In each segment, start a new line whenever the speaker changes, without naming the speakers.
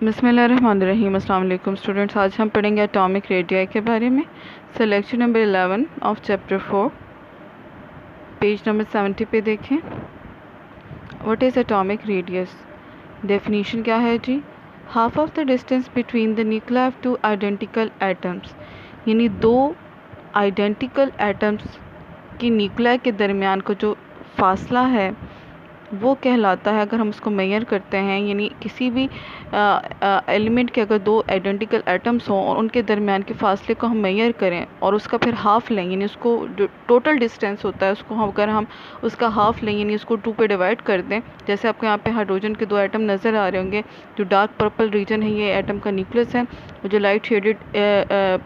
बिस्मिल्लाहिर्रहमानिर्रहीम। अस्सलाम वालेकुम स्टूडेंट्स, आज हम पढ़ेंगे एटॉमिक रेडियाई के बारे में। So lecture number 11 of chapter 4, page number 70 पे देखें। What is atomic radius? Definition क्या है जी? Half of the distance between the nuclear of two identical atoms, यानी दो आइडेंटिकल एटम्स की न्यूक्लियर के दरमियान का जो फासला है वो कहलाता है, अगर हम उसको मेजर करते हैं, यानी किसी भी एलिमेंट के अगर दो आइडेंटिकल एटम्स हों और उनके दरमियान के फासले को हम मेजर करें और उसका फिर हाफ लें, यानी उसको जो टोटल डिस्टेंस होता है उसको अगर हम उसका हाफ लें, यानी उसको 2 पे डिवाइड कर दें। जैसे आपको यहाँ पे हाइड्रोजन के 2 एटम नज़र आ रहे होंगे। जो डार्क पर्पल रीजन है ये एटम का न्यूक्लियस है, जो लाइट शेडेड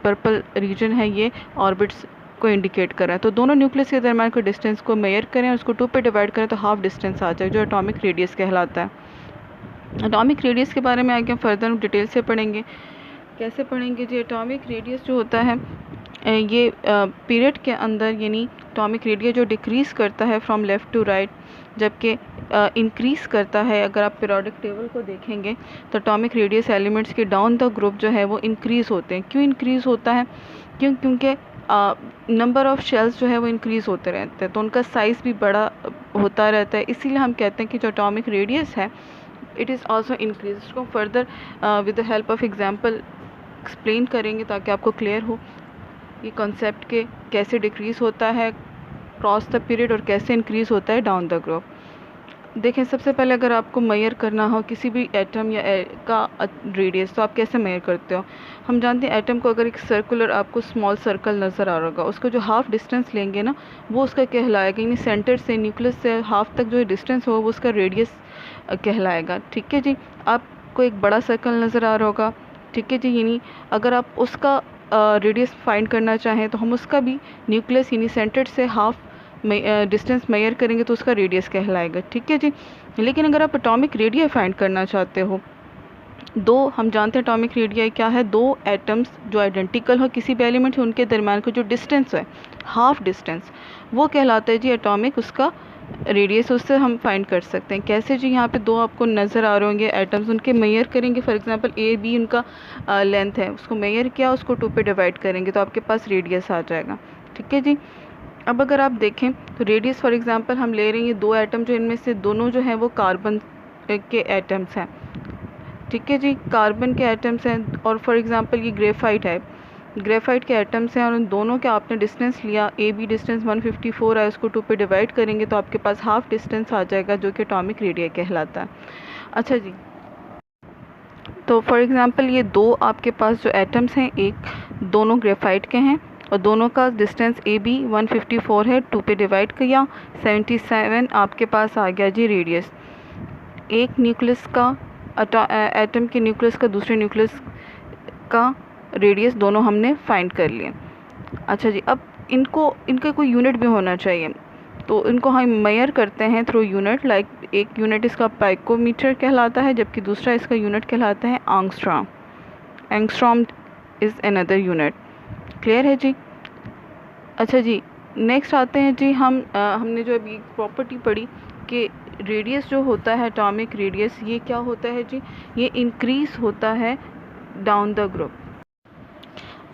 पर्पल रीजन है ये ऑर्बिट्स को इंडिकेट कर रहा है। तो दोनों न्यूक्लियस के दरमियान के डिस्टेंस को मेजर करें और उसको 2 पे डिवाइड करें तो हाफ डिस्टेंस आ जाए, जो एटॉमिक रेडियस कहलाता है। एटॉमिक रेडियस के बारे में आगे हम फर्दर डिटेल से पढ़ेंगे। कैसे पढ़ेंगे जी? एटॉमिक रेडियस जो होता है ये पीरियड के अंदर, यानी एटॉमिक रेडियस जो डिक्रीज़ करता है फ्रॉम लेफ़्ट टू राइट, जबकि इंक्रीज़ करता है, अगर आप पीरियोडिक टेबल को देखेंगे तो एटॉमिक रेडियस एलिमेंट्स के डाउन द ग्रुप जो है वो इंक्रीज़ होते हैं। क्यों इंक्रीज़ होता है? क्योंकि नंबर ऑफ़ शेल्स जो है वो इंक्रीज़ होते रहते हैं, तो उनका साइज़ भी बड़ा होता रहता है। इसीलिए हम कहते हैं कि जो एटॉमिक रेडियस है इट इज़ आल्सो इंक्रीज। इसको further with the help of example explain करेंगे ताकि आपको क्लियर हो ये कॉन्सेप्ट के कैसे डिक्रीज़ होता है क्रॉस द पीरियड और कैसे इंक्रीज़ होता है डाउन द ग्रुप। देखें, सबसे पहले अगर आपको मेजर करना हो किसी भी एटम या का रेडियस, तो आप कैसे मेजर करते हो? हम जानते हैं एटम को अगर एक सर्कुलर आपको स्मॉल सर्कल नज़र आ रहा होगा, उसको जो हाफ डिस्टेंस लेंगे ना वो उसका कहलाएगा, यानी सेंटर से न्यूक्लियस से हाफ तक जो डिस्टेंस हो वो उसका रेडियस कहलाएगा। ठीक है जी। आपको एक बड़ा सर्कल नज़र आ रहा होगा, ठीक है जी, यानी अगर आप उसका रेडियस फाइंड करना चाहें तो हम उसका भी न्यूक्लियस यानी सेंटर से हाफ डिस्टेंस मेजर करेंगे तो उसका रेडियस कहलाएगा। ठीक है जी। लेकिन अगर आप एटॉमिक रेडियस फाइंड करना चाहते हो, हम जानते हैं एटॉमिक रेडियस क्या है, दो एटम्स जो आइडेंटिकल हो किसी भी एलिमेंट है उनके दरमियान का जो डिस्टेंस है हाफ डिस्टेंस, वो कहलाता है जी एटॉमिक उसका रेडियस। उससे हम फाइंड कर सकते हैं। कैसे जी? यहाँ पे दो आपको नज़र आ रहे होंगे एटम्स, उनके मेजर करेंगे। फॉर एग्जांपल ए बी उनका लेंथ है, उसको मेजर किया, उसको 2 पे डिवाइड करेंगे तो आपके पास रेडियस आ जाएगा। ठीक है जी। अब अगर आप देखें तो रेडियस फॉर एग्जांपल हम ले रहे हैं ये 2 एटम, जो इनमें से दोनों जो हैं वो कार्बन के एटम्स हैं। ठीक है जी, कार्बन के एटम्स हैं। और फॉर एग्जांपल ये ग्रेफाइट है, ग्रेफाइट के एटम्स हैं और उन दोनों के आपने डिस्टेंस लिया, ए बी डिस्टेंस 154 है, उसको 2 पे डिवाइड करेंगे तो आपके पास हाफ डिस्टेंस आ जाएगा, जो कि एटॉमिक रेडियस कहलाता है। अच्छा जी, तो फॉर एग्जांपल ये दो आपके पास जो एटम्स हैं, एक दोनों ग्रेफाइट के हैं और दोनों का डिस्टेंस ए बी 154 है, 2 पे डिवाइड किया 77 आपके पास आ गया जी रेडियस। एक न्यूक्लियस का एटम के न्यूक्लियस का दूसरे न्यूक्लियस का रेडियस दोनों हमने फाइंड कर लिए। अच्छा जी, अब इनका कोई यूनिट भी होना चाहिए, तो इनको हम मेजर करते हैं थ्रू यूनिट। लाइक एक यूनिट इसका पाइकोमीटर कहलाता है, जबकि दूसरा इसका यूनिट कहलाता है angstrom. Angstrom is another unit. Clear है जी? अच्छा जी, नेक्स्ट आते हैं जी हमने जो अभी प्रॉपर्टी पढ़ी कि रेडियस जो होता है एटॉमिक रेडियस, ये क्या होता है जी? ये इंक्रीज़ होता है डाउन द ग्रुप।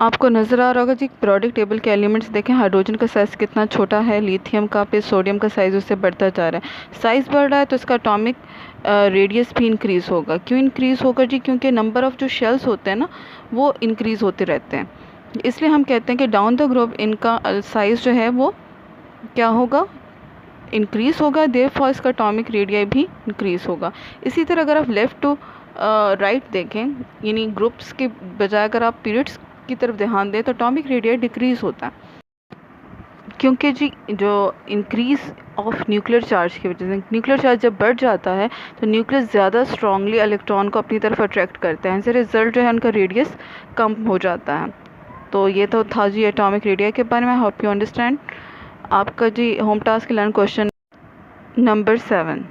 आपको नज़र आ रहा होगा जी पीरियोडिक टेबल के एलिमेंट्स देखें, हाइड्रोजन का साइज़ कितना छोटा है, लिथियम का, पे सोडियम का साइज़ उससे बढ़ता जा रहा है। साइज़ बढ़ रहा है तो इसका एटॉमिक रेडियस भी इंक्रीज़ होगा। क्यों इंक्रीज़ होगा जी? क्योंकि नंबर ऑफ़ जो शेल्स होते हैं ना वो इंक्रीज़ होते रहते हैं। इसलिए हम कहते हैं कि डाउन द ग्रुप इनका साइज़ जो है वो क्या होगा? इंक्रीज़ होगा, देयरफॉर इसका एटॉमिक रेडियस भी इंक्रीज़ होगा। इसी तरह अगर आप लेफ़्ट टू राइट देखें, यानी ग्रुप्स के बजाय अगर आप पीरियड्स की तरफ ध्यान दें तो एटॉमिक रेडियस डिक्रीज़ होता है, क्योंकि जी जो इंक्रीज़ ऑफ न्यूक्लियर चार्ज की वजह से, न्यूक्लियर चार्ज जब बढ़ जाता है तो न्यूक्लियस ज़्यादा स्ट्रांगली इलेक्ट्रॉन को अपनी तरफ अट्रैक्ट करते हैं, ऐसे रिजल्ट जो है उनका रेडियस कम हो जाता है। तो ये तो था जी एटॉमिक रेडियस के बारे में। Hope you understand. आपका जी home task learn question number 7।